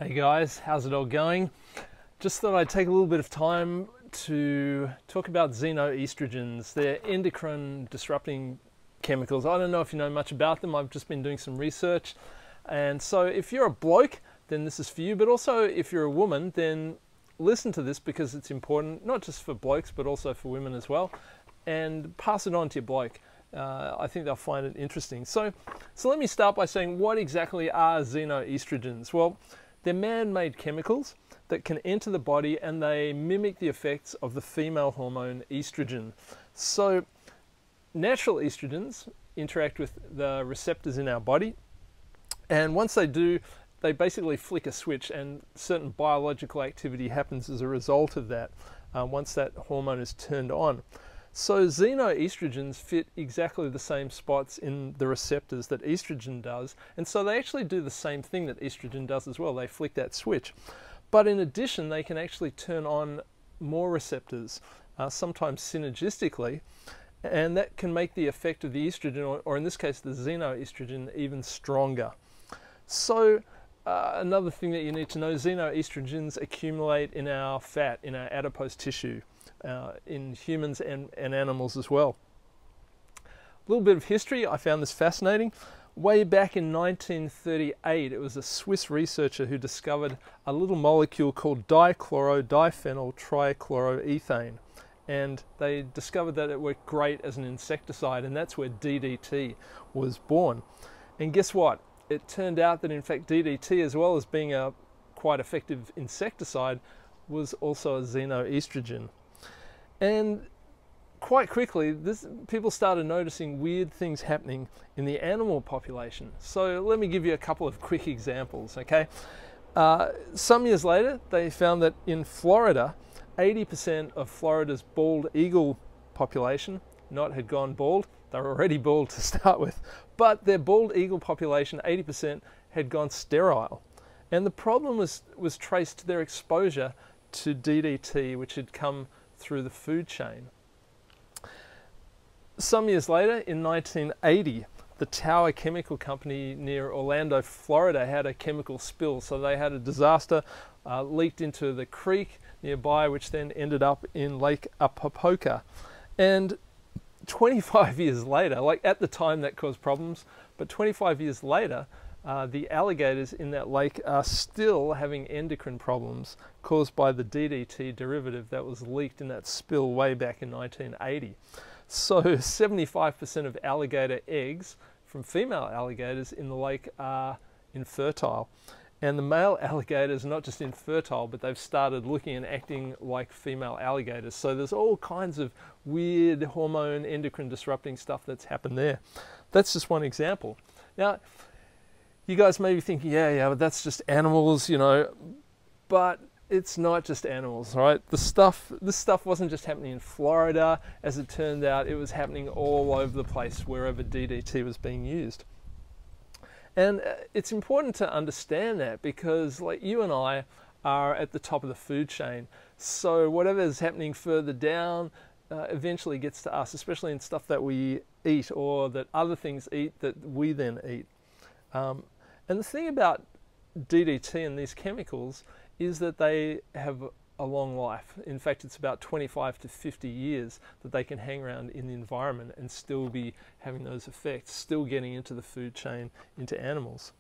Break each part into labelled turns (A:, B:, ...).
A: Hey guys, how's it all going? Just thought I'd take a little bit of time to talk about xenoestrogens. They're endocrine disrupting chemicals. I don't know if you know much about them. I've just been doing some research. And so if you're a bloke, then this is for you. But also if you're a woman, then listen to this because it's important, not just for blokes, but also for women as well. And pass it on to your bloke. I think they'll find it interesting. So let me start by saying, what exactly are xenoestrogens? Well, they're man-made chemicals that can enter the body and they mimic the effects of the female hormone estrogen. So natural estrogens interact with the receptors in our body, and once they do, they basically flick a switch and certain biological activity happens as a result of that once that hormone is turned on. So xenoestrogens fit exactly the same spots in the receptors that estrogen does, and so they actually do the same thing that estrogen does as well. They flick that switch. But in addition, they can actually turn on more receptors, sometimes synergistically, and that can make the effect of the estrogen, or in this case the xenoestrogen, even stronger. So another thing that you need to know, xenoestrogens accumulate in our fat, in our adipose tissue. In humans and animals as well. A little bit of history, I found this fascinating. Way back in 1938, it was a Swiss researcher who discovered a little molecule called dichloro-diphenyl trichloroethane. And they discovered that it worked great as an insecticide, and that's where DDT was born. And guess what? It turned out that in fact DDT, as well as being a quite effective insecticide, was also a xenoestrogen. And quite quickly, people started noticing weird things happening in the animal population. So let me give you a couple of quick examples, okay? Some years later, they found that in Florida, 80% of Florida's bald eagle population had gone bald. They were already bald to start with. But their bald eagle population, 80%, had gone sterile. And the problem was traced to their exposure to DDT, which had come through the food chain. Some years later, in 1980, the Tower Chemical Company near Orlando, Florida, had a chemical spill. So they had a disaster, leaked into the creek nearby, which then ended up in Lake Apopka. And 25 years later, like at the time that caused problems, but 25 years later, the alligators in that lake are still having endocrine problems caused by the DDT derivative that was leaked in that spill way back in 1980. So 75% of alligator eggs from female alligators in the lake are infertile. And the male alligators are not just infertile, but they've started looking and acting like female alligators. So there's all kinds of weird hormone endocrine disrupting stuff that's happened there. That's just one example. Now, you guys may be thinking, yeah, but that's just animals, you know, but it's not just animals, right? This stuff wasn't just happening in Florida. As it turned out, it was happening all over the place wherever DDT was being used. And it's important to understand that because like you and I are at the top of the food chain. So whatever is happening further down eventually gets to us, especially in stuff that we eat or that other things eat that we then eat. And the thing about DDT and these chemicals is that they have a long life. In fact, it's about 25 to 50 years that they can hang around in the environment and still be having those effects, still getting into the food chain, into animals.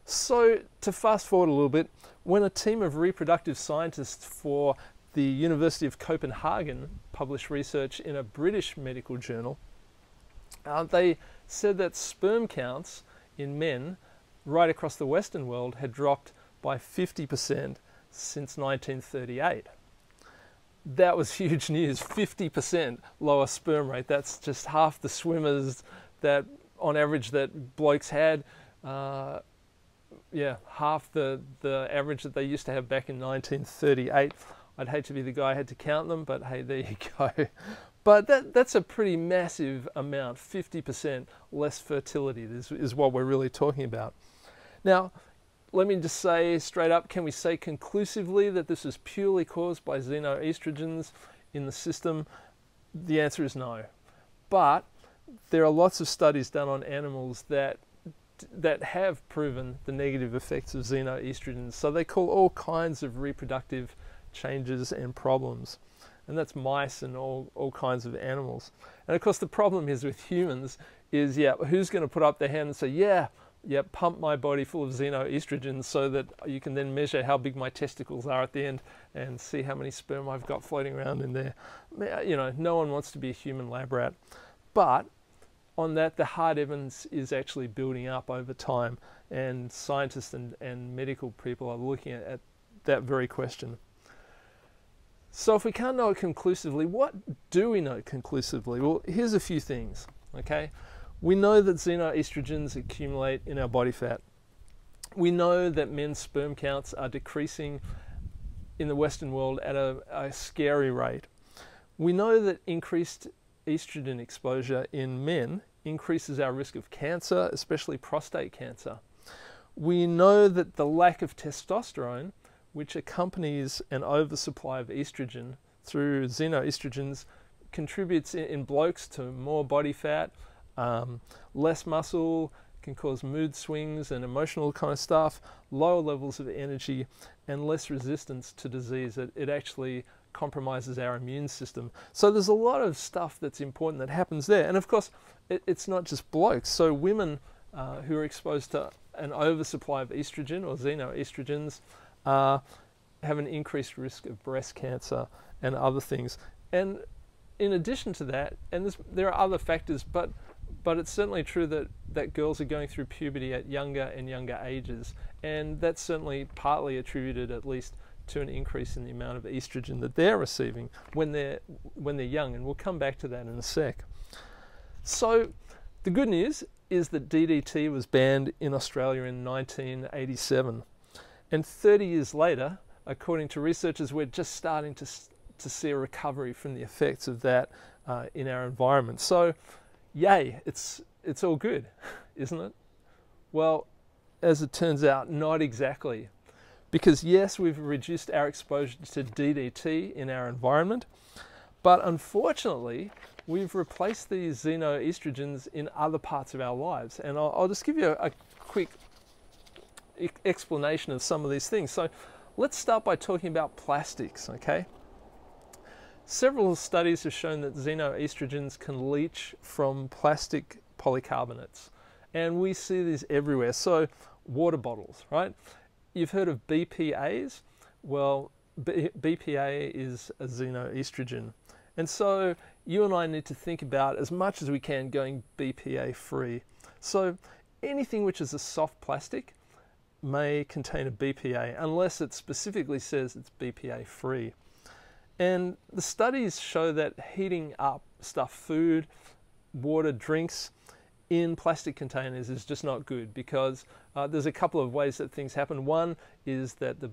A: So to fast forward a little bit, when a team of reproductive scientists for the University of Copenhagen published research in a British medical journal, they said that sperm counts in men right across the Western world had dropped by 50% since 1938. That was huge news, 50% lower sperm rate. That's just half the swimmers that, on average, that blokes had. Half the average that they used to have back in 1938. I'd hate to be the guy who had to count them, but hey, there you go. But that's a pretty massive amount, 50% less fertility is what we're really talking about. Now, let me just say straight up, can we say conclusively that this is purely caused by xenoestrogens in the system? The answer is no. But there are lots of studies done on animals that that have proven the negative effects of xenoestrogens. So they call all kinds of reproductive changes and problems. And that's mice and all kinds of animals. And of course the problem is with humans is, yeah, who's going to put up their hand and say, yeah, pump my body full of xenoestrogens so that you can then measure how big my testicles are at the end and see how many sperm I've got floating around in there. You know, no one wants to be a human lab rat. But on that, the hard evidence is actually building up over time, and scientists and medical people are looking at that very question. So if we can't know it conclusively, what do we know conclusively? Well, here's a few things, okay? We know that xenoestrogens accumulate in our body fat. We know that men's sperm counts are decreasing in the Western world at a scary rate. We know that increased estrogen exposure in men increases our risk of cancer, especially prostate cancer. We know that the lack of testosterone, which accompanies an oversupply of estrogen through xenoestrogens, contributes in blokes to more body fat, less muscle, can cause mood swings and emotional kind of stuff, lower levels of energy, and less resistance to disease. It actually compromises our immune system. So there's a lot of stuff that's important that happens there. And of course, it's not just blokes. So women who are exposed to an oversupply of estrogen or xenoestrogens have an increased risk of breast cancer and other things. And in addition to that, and there are other factors, but it's certainly true that girls are going through puberty at younger and younger ages, and that's certainly partly attributed, at least, to an increase in the amount of estrogen that they're receiving when they're young, and we'll come back to that in a sec. So the good news is that DDT was banned in Australia in 1987, and 30 years later, according to researchers, we're just starting to see a recovery from the effects of that in our environment. So yay, it's all good, isn't it? Well, as it turns out, not exactly. Because yes, we've reduced our exposure to DDT in our environment, but unfortunately, we've replaced these xenoestrogens in other parts of our lives. And I'll just give you a quick explanation of some of these things. So let's start by talking about plastics, okay? Several studies have shown that xenoestrogens can leach from plastic polycarbonates, and we see these everywhere. So water bottles, right? You've heard of BPAs? Well, BPA is a xenoestrogen. And so you and I need to think about, as much as we can, going BPA free. So anything which is a soft plastic may contain a BPA, unless it specifically says it's BPA free. And the studies show that heating up stuff, food, water, drinks, in plastic containers is just not good, because there's a couple of ways that things happen. One is that the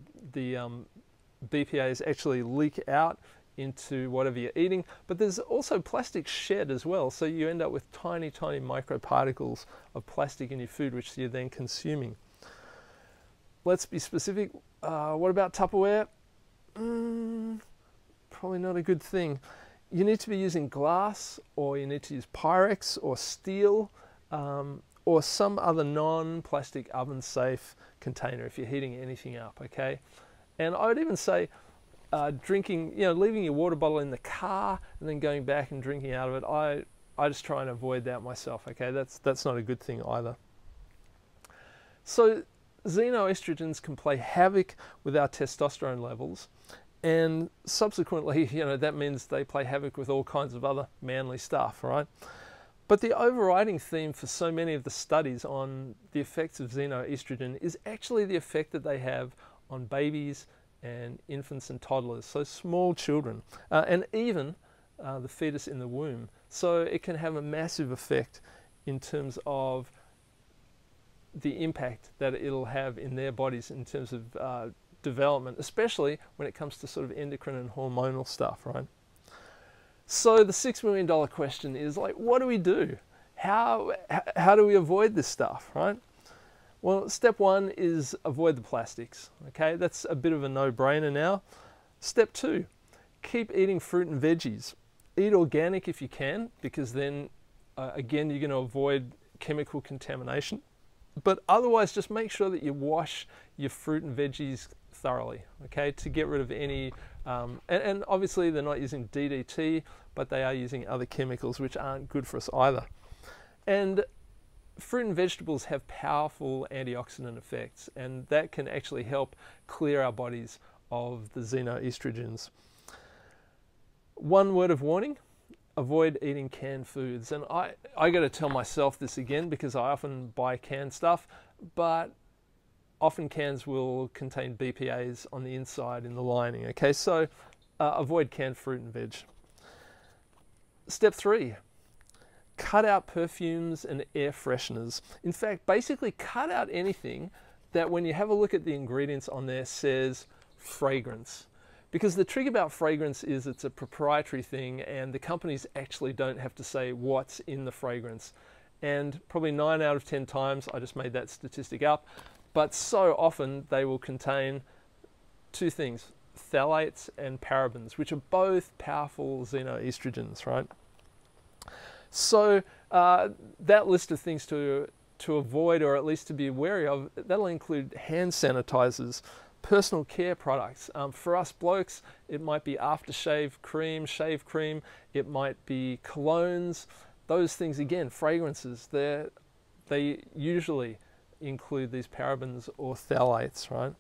A: BPAs actually leak out into whatever you're eating, but there's also plastic shed as well, so you end up with tiny microparticles of plastic in your food, which you're then consuming. Let's be specific. What about Tupperware? Probably not a good thing. You need to be using glass, or you need to use Pyrex or steel, or some other non-plastic oven-safe container if you're heating anything up, okay? And I would even say drinking, leaving your water bottle in the car and then going back and drinking out of it, I just try and avoid that myself, okay? That's not a good thing either. So xenoestrogens can play havoc with our testosterone levels, and subsequently, that means they play havoc with all kinds of other manly stuff, right? But the overriding theme for so many of the studies on the effects of xenoestrogen is actually the effect that they have on babies and infants and toddlers, so small children, and even the fetus in the womb. So it can have a massive effect in terms of the impact that it'll have in their bodies in terms of development, especially when it comes to sort of endocrine and hormonal stuff, right? So the $6 million question is, like, what do we do? How do we avoid this stuff, right? Well, step one is avoid the plastics, okay? That's a bit of a no-brainer now. Step two, keep eating fruit and veggies. Eat organic if you can, because then, again, you're going to avoid chemical contamination. But otherwise, just make sure that you wash your fruit and veggies thoroughly, okay, to get rid of any, and obviously they're not using DDT, but they are using other chemicals which aren't good for us either. And fruit and vegetables have powerful antioxidant effects, and that can actually help clear our bodies of the xenoestrogens. One word of warning: avoid eating canned foods. And I got to tell myself this again because I often buy canned stuff, but often cans will contain BPAs on the inside in the lining. Okay, so avoid canned fruit and veg. Step 3, cut out perfumes and air fresheners. In fact, basically cut out anything that when you have a look at the ingredients on there says fragrance. Because the trick about fragrance is it's a proprietary thing, and the companies actually don't have to say what's in the fragrance. And probably 9 out of 10 times, I just made that statistic up, but so often they will contain two things: phthalates and parabens, which are both powerful xenoestrogens, right? So that list of things to avoid, or at least to be wary of, that'll include hand sanitizers, personal care products. For us blokes, it might be aftershave cream, shave cream, it might be colognes. Those things, again, fragrances, they usually include these parabens or phthalates, right?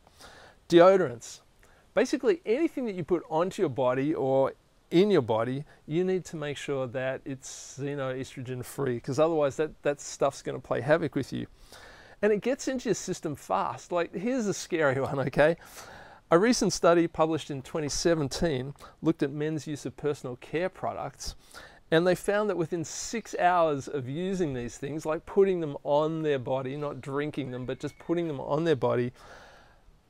A: Deodorants. Basically anything that you put onto your body or in your body, you need to make sure that it's xenoestrogen free, because otherwise that stuff's going to play havoc with you. And it gets into your system fast. Like, here's a scary one, okay? A recent study published in 2017 looked at men's use of personal care products, and they found that within 6 hours of using these things, like putting them on their body, not drinking them, but just putting them on their body,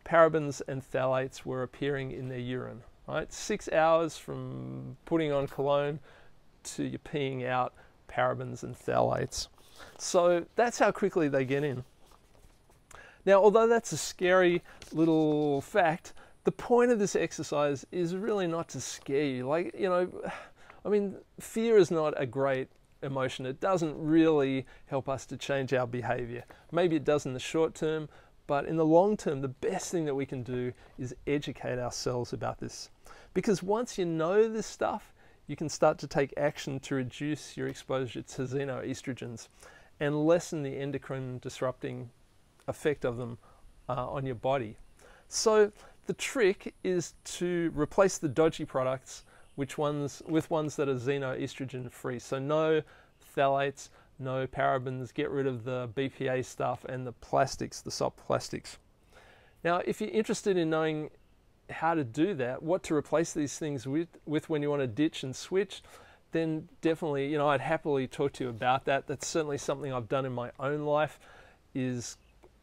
A: parabens and phthalates were appearing in their urine, right? 6 hours from putting on cologne to you peeing out parabens and phthalates. So that's how quickly they get in. Now, although that's a scary little fact, the point of this exercise is really not to scare you. Like, you know, I mean, fear is not a great emotion. It doesn't really help us to change our behavior. Maybe it does in the short term, but in the long term, the best thing that we can do is educate ourselves about this. Because once you know this stuff, you can start to take action to reduce your exposure to xenoestrogens and lessen the endocrine disrupting effect of them on your body. So the trick is to replace the dodgy products with ones that are xenoestrogen free. So no phthalates, no parabens, get rid of the BPA stuff and the plastics, the soft plastics. Now, if you're interested in knowing how to do that, what to replace these things with when you want to ditch and switch, then definitely, you know, I'd happily talk to you about that. That's certainly something I've done in my own life, is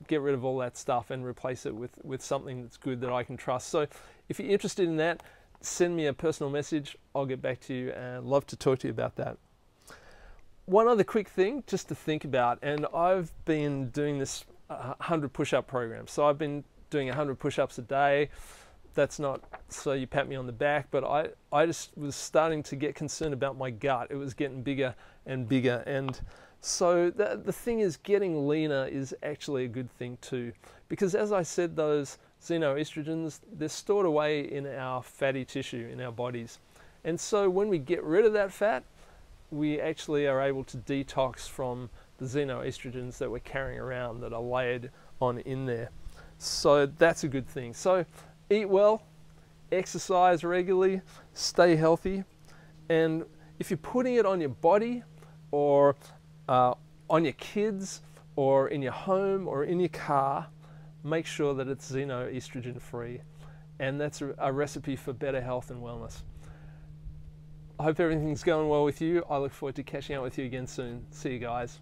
A: get rid of all that stuff and replace it with something that's good that I can trust. So if you're interested in that, send me a personal message. I'll get back to you and love to talk to you about that. One other quick thing just to think about, and I've been doing this 100 push-up program. So I've been doing 100 push-ups a day. That's not so you pat me on the back, but I just was starting to get concerned about my gut. It was getting bigger and bigger, and so the thing is, getting leaner is actually a good thing too, because as I said, those xenoestrogens, they're stored away in our fatty tissue in our bodies, and so when we get rid of that fat, we actually are able to detox from the xenoestrogens that we're carrying around that are layered on in there. So that's a good thing. So eat well, exercise regularly, stay healthy, and if you're putting it on your body or on your kids or in your home or in your car, make sure that it's xenoestrogen free, and that's a recipe for better health and wellness. I hope everything's going well with you. I look forward to catching up with you again soon. See you guys.